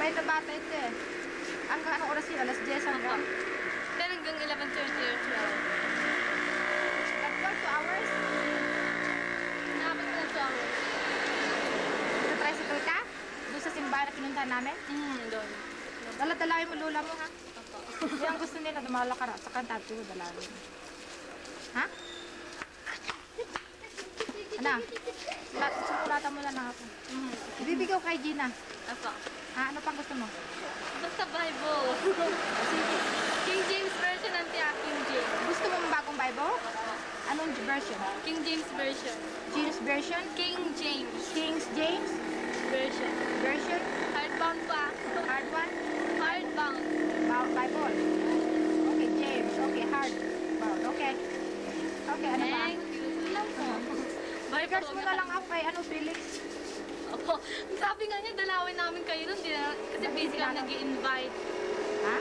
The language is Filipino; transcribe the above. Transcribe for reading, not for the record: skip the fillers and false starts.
Tayo na bata ito eh. Hanggang anong oras yun? Alas 10 hanggang? Then hanggang 11:30 or 12. Nag-work 2 hours? Nakapit ko na 2 hours. Nag-tricycle ka? Doon sa simbahan na pinuntahan namin? Doon. Dala-dalawin mo lula mo ha? Opo. Yan ang gusto nila, dumala ka na. Saka ang tattoo, dalawin. Ha? Ano? Sukulatan mo na lang ako. Ibibigaw kay Gina. Opo. Ha? Ano pang gusto mo? Basta Bible. Sige. King James version ng King James. Gusto mo bagong Bible? Anong version? King James version. Jesus version? King James King James version. version? Hardbound pa. Hard one? Hardbound. Bible. Okay, James. Okay, hard. Bound. Okay. Okay, ano ba? Thank you. Lang po. Regards mo na lang ako kay Felix. Opo. Sabi nga niya, dalawin namin kayo nun. Kasi busy kami nag-i-invite. Ha?